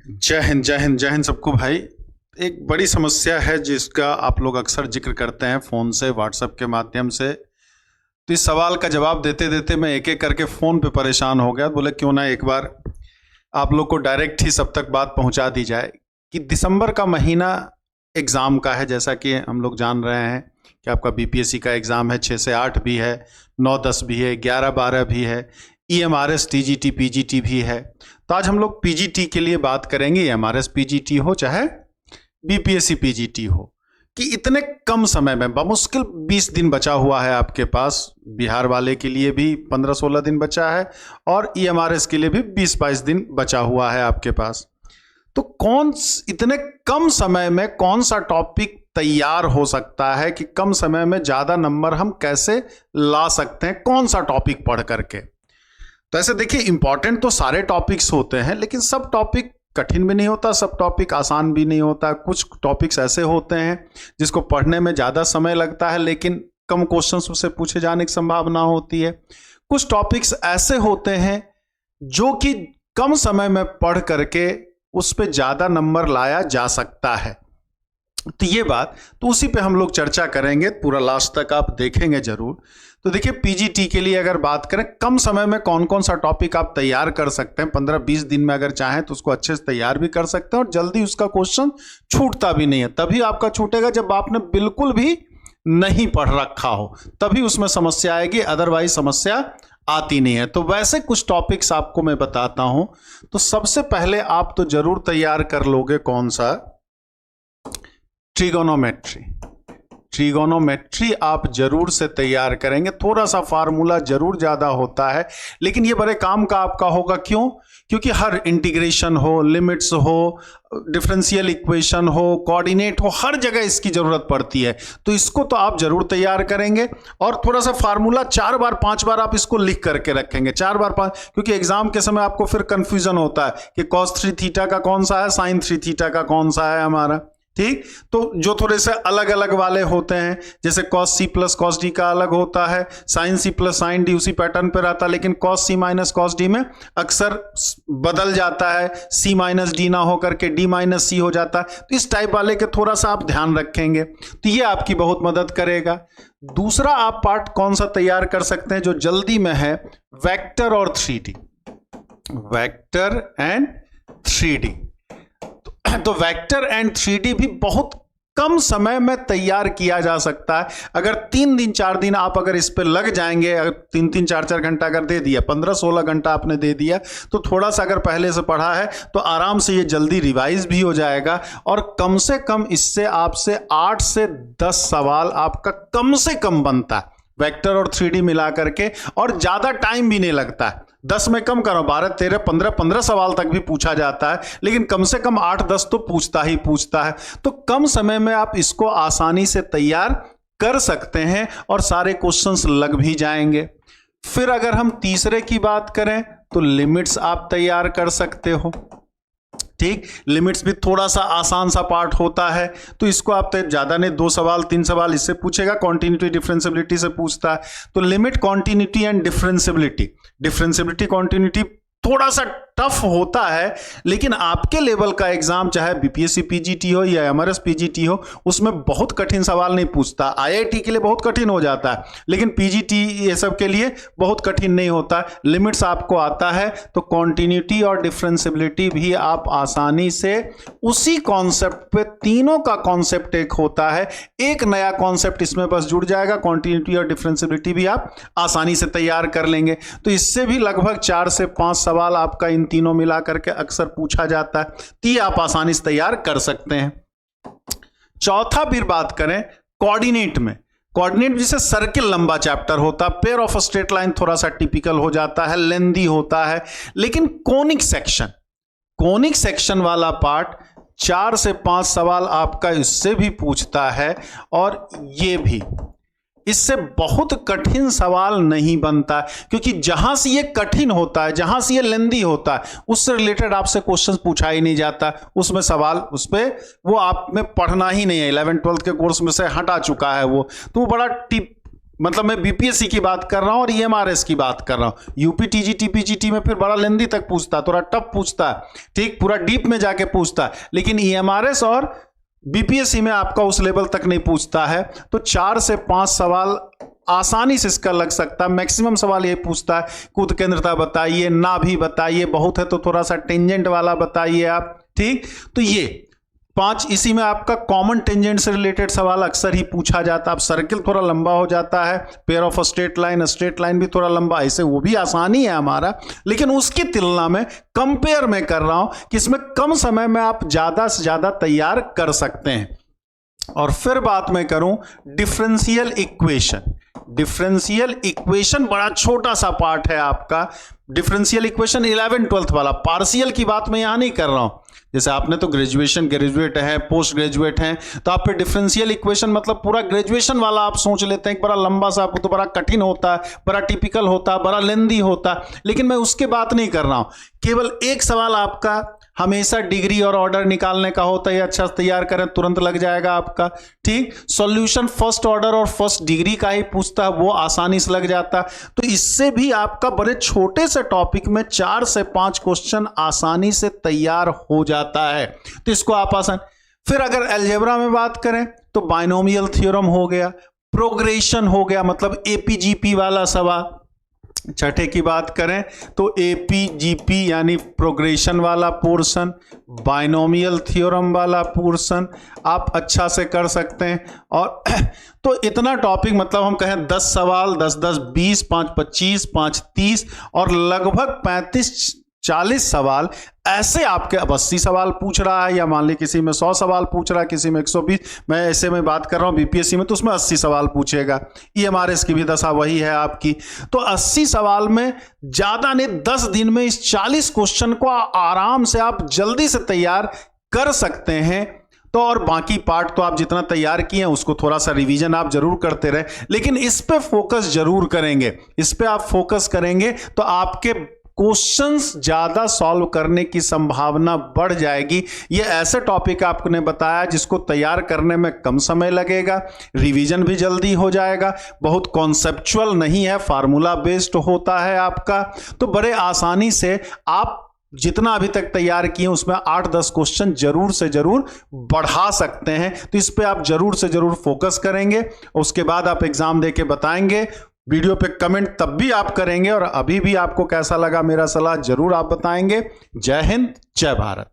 जय हिंद जय हिंद जय हिंद सबको भाई। एक बड़ी समस्या है जिसका आप लोग अक्सर जिक्र करते हैं फ़ोन से, व्हाट्सएप के माध्यम से। तो इस सवाल का जवाब देते देते मैं एक एक करके फ़ोन पे परेशान हो गया। बोले क्यों ना एक बार आप लोग को डायरेक्ट ही सब तक बात पहुंचा दी जाए कि दिसंबर का महीना एग्ज़ाम का है। जैसा कि हम लोग जान रहे हैं कि आपका बीपीएससी का एग्ज़ाम है, 6 से 8 भी है, 9-10 भी है, 11-12 भी है, ईएमआरएस टीजीटी पीजीटी भी है। तो आज हम लोग पीजीटी के लिए बात करेंगे, ईएमआरएस पीजीटी हो चाहे बीपीएससी पीजीटी हो, कि इतने कम समय में बमुश्किल 20 दिन बचा हुआ है आपके पास। बिहार वाले के लिए भी 15-16 दिन बचा है और ईएमआरएस के लिए भी 20-22 दिन बचा हुआ है आपके पास। तो इतने कम समय में कौन सा टॉपिक तैयार हो सकता है कि कम समय में ज़्यादा नंबर हम कैसे ला सकते हैं, कौन सा टॉपिक पढ़ करके। तो ऐसे देखिए, इंपॉर्टेंट तो सारे टॉपिक्स होते हैं, लेकिन सब टॉपिक कठिन भी नहीं होता, सब टॉपिक आसान भी नहीं होता। कुछ टॉपिक्स ऐसे होते हैं जिसको पढ़ने में ज़्यादा समय लगता है लेकिन कम क्वेश्चंस उससे पूछे जाने की संभावना होती है। कुछ टॉपिक्स ऐसे होते हैं जो कि कम समय में पढ़ करके उस पर ज़्यादा नंबर लाया जा सकता है। तो ये बात, तो उसी पे हम लोग चर्चा करेंगे, पूरा लास्ट तक आप देखेंगे जरूर। तो देखिए, पीजीटी के लिए अगर बात करें, कम समय में कौन कौन सा टॉपिक आप तैयार कर सकते हैं। 15-20 दिन में अगर चाहें तो उसको अच्छे से तैयार भी कर सकते हैं और जल्दी उसका क्वेश्चन छूटता भी नहीं है। तभी आपका छूटेगा जब आपने बिल्कुल भी नहीं पढ़ रखा हो, तभी उसमें समस्या आएगी, अदरवाइज समस्या आती नहीं है। तो वैसे कुछ टॉपिक्स आपको मैं बताता हूं। तो सबसे पहले आप तो जरूर तैयार कर लोगे कौन सा, ट्रिगोनोमेट्री। ट्रिगोनोमेट्री आप जरूर से तैयार करेंगे। थोड़ा सा फार्मूला जरूर ज्यादा होता है लेकिन ये बड़े काम का आपका होगा। क्यों? क्योंकि हर इंटीग्रेशन हो, लिमिट्स हो, डिफरेंशियल इक्वेशन हो, कोऑर्डिनेट हो, हर जगह इसकी जरूरत पड़ती है। तो इसको तो आप जरूर तैयार करेंगे और थोड़ा सा फार्मूला 4 बार 5 बार आप इसको लिख करके रखेंगे, 4 बार 5, क्योंकि एग्जाम के समय आपको फिर कंफ्यूजन होता है कि cos 3 थीटा का कौन सा है, sin 3 थीटा का कौन सा है हमारा। ठीक, तो जो थोड़े से अलग अलग वाले होते हैं, जैसे cos c plus cos d का अलग होता है, sin c plus sin d उसी पैटर्न पर रहता है, लेकिन cos c minus cos d में अक्सर बदल जाता है, c माइनस d ना होकर के d माइनस c हो जाता है। तो इस टाइप वाले के थोड़ा सा आप ध्यान रखेंगे तो ये आपकी बहुत मदद करेगा। दूसरा आप पार्ट कौन सा तैयार कर सकते हैं जो जल्दी में है, वेक्टर और 3D, वेक्टर एंड 3D। तो वेक्टर एंड 3D भी बहुत कम समय में तैयार किया जा सकता है। अगर 3 दिन 4 दिन आप अगर इस पे लग जाएंगे, अगर 3-3 4-4 घंटा अगर दे दिया, 15-16 घंटा आपने दे दिया, तो थोड़ा सा अगर पहले से पढ़ा है तो आराम से ये जल्दी रिवाइज भी हो जाएगा और कम से कम इससे आपसे 8 से 10 सवाल आपका कम से कम बनता है, वेक्टर और 3D मिला करके, और ज्यादा टाइम भी नहीं लगता है। 10 में कम करो, 12, 13, 15 सवाल तक भी पूछा जाता है, लेकिन कम से कम 8-10 तो पूछता ही पूछता है। तो कम समय में आप इसको आसानी से तैयार कर सकते हैं और सारे क्वेश्चंस लग भी जाएंगे। फिर अगर हम तीसरे की बात करें तो लिमिट्स आप तैयार कर सकते हो। ठीक, लिमिट्स भी थोड़ा सा आसान सा पार्ट होता है, तो इसको आप ज्यादा नहीं, 2 सवाल 3 सवाल इससे पूछेगा, कॉन्टिन्यूटी डिफरेंशियबिलिटी से पूछता है। तो limit, continuity and differentiability, differentiability continuity थोड़ा सा टफ होता है, लेकिन आपके लेवल का एग्जाम चाहे बीपीएससी पीजीटी हो या एमआरएस पीजीटी हो, उसमें बहुत कठिन सवाल नहीं पूछता। आईआईटी के लिए बहुत कठिन हो जाता है, लेकिन पीजीटी ये सब के लिए बहुत कठिन नहीं होता। लिमिट्स आपको आता है तो कॉन्टिन्यूटी और डिफरेंशियबिलिटी भी आप आसानी से उसी कॉन्सेप्ट पे, तीनों का कॉन्सेप्ट एक होता है, एक नया कॉन्सेप्ट इसमें बस जुड़ जाएगा। कॉन्टिन्यूटी और डिफरेंशियबिलिटी भी आप आसानी से तैयार कर लेंगे। तो इससे भी लगभग 4 से 5 सवाल आपका इन तीनों मिला करके अक्सर पूछा जाता है, तो ये आप आसानी से तैयार कर सकते हैं। चौथा फिर बात करें कोऑर्डिनेट में, कोऑर्डिनेट जैसे सर्किल लंबा चैप्टर होता है, पेयर ऑफ स्ट्रेट लाइन थोड़ा सा टिपिकल हो जाता है, लेंदी होता है, लेकिन कोनिक सेक्शन वाला पार्ट 4 से 5 सवाल आपका इससे भी पूछता है और ये भी इससे बहुत कठिन सवाल नहीं बनता, क्योंकि जहां से ये कठिन होता है, जहां से ये लेंदी होता है, उससे रिलेटेड आपसे क्वेश्चन पूछा ही नहीं जाता, उसमें सवाल उस पे वो आप में पढ़ना ही नहीं है, 11th 12th के कोर्स में से हटा चुका है वो, तो वो बड़ा मतलब मैं बीपीएससी की बात कर रहा हूं और ईएमआरएस की बात कर रहा हूं। यूपी टीजी टीपीजीटी में फिर बड़ा लेंदी तक पूछता है, थोड़ा टफ पूछता है, ठीक, पूरा डीप में जाके पूछता है, लेकिन ईएमआरएस और बीपीएससी में आपका उस लेवल तक नहीं पूछता है। तो 4 से 5 सवाल आसानी से इसका लग सकता है। मैक्सिमम सवाल ये पूछता है कूद केंद्रता बताइए, नाभि बताइए, बहुत है तो थोड़ा सा टेंजेंट वाला बताइए आप, ठीक। तो ये 5, इसी में आपका कॉमन टेंजेंट से रिलेटेड सवाल अक्सर ही पूछा जाता है। अब सर्किल थोड़ा लंबा हो जाता है, पेयर ऑफ स्ट्रेट लाइन भी थोड़ा लंबा, ऐसे वो भी आसानी है हमारा, लेकिन उसकी तुलना में कंपेयर में कर रहा हूं कि इसमें कम समय में आप ज्यादा से ज्यादा तैयार कर सकते हैं। और फिर बात मैं करूं डिफरेंशियल इक्वेशन। डिफरेंशियल इक्वेशन बड़ा छोटा सा पार्ट है आपका। डिफरेंशियल इक्वेशन 11th-12th वाला, पार्शियल की बात मैं यहां नहीं कर रहा हूं। जैसे आपने तो ग्रेजुएट है, पोस्ट ग्रेजुएट हैं, तो आप पे डिफरेंशियल इक्वेशन मतलब पूरा ग्रेजुएशन वाला आप सोच लेते हैं, बड़ा लंबा सा, आपको तो बड़ा कठिन होता है, बड़ा टिपिकल होता है, बड़ा लेंदी होता है, लेकिन मैं उसके बात नहीं कर रहा हूं। केवल एक सवाल आपका हमेशा डिग्री और ऑर्डर निकालने का होता है, अच्छा तैयार करें तुरंत लग जाएगा आपका, ठीक। सॉल्यूशन फर्स्ट ऑर्डर और फर्स्ट डिग्री का ही पूछता है, वो आसानी से लग जाता है। तो इससे भी आपका बड़े छोटे से टॉपिक में 4 से 5 क्वेश्चन आसानी से तैयार हो जाता है। तो इसको आप आसान। फिर अगर अलजेब्रा में बात करें तो बाइनोमियल थ्योरम हो गया, प्रोग्रेशन हो गया, मतलब एपीजीपी वाला सवाल। छठे की बात करें तो एपीजीपी यानी प्रोग्रेशन वाला पोर्शन, बाइनोमियल थ्योरम वाला पोर्शन आप अच्छा से कर सकते हैं। और तो इतना टॉपिक, मतलब हम कहें 10 सवाल, 10-10, 20, 5, 25, 5, 30 और लगभग 35-40 सवाल ऐसे आपके। अब 80 सवाल पूछ रहा है, या मान ली किसी में 100 सवाल पूछ रहा है, किसी में 120, मैं ऐसे में बात कर रहा हूं बीपीएससी में, तो उसमें 80 सवाल पूछेगा। ईएमआरएस की भी दशा वही है आपकी। तो 80 सवाल में ज्यादा नहीं, 10 दिन में इस 40 क्वेश्चन को आराम से आप जल्दी से तैयार कर सकते हैं। तो और बाकी पार्ट तो आप जितना तैयार किए हैं उसको थोड़ा सा रिवीजन आप जरूर करते रहे, लेकिन इस पे फोकस जरूर करेंगे। इस पे आप फोकस करेंगे तो आपके क्वेश्चंस ज्यादा सॉल्व करने की संभावना बढ़ जाएगी। ये ऐसे टॉपिक आपने बताया जिसको तैयार करने में कम समय लगेगा, रिवीजन भी जल्दी हो जाएगा, बहुत कॉन्सेप्चुअल नहीं है, फार्मूला बेस्ड होता है आपका। तो बड़े आसानी से आप जितना अभी तक तैयार किए उसमें 8-10 क्वेश्चन जरूर से जरूर बढ़ा सकते हैं। तो इस पे आप जरूर से जरूर फोकस करेंगे, उसके बाद आप एग्जाम देके बताएंगे। वीडियो पे कमेंट तब भी आप करेंगे, और अभी भी आपको कैसा लगा मेरा सलाह जरूर आप बताएंगे। जय हिंद, जय भारत।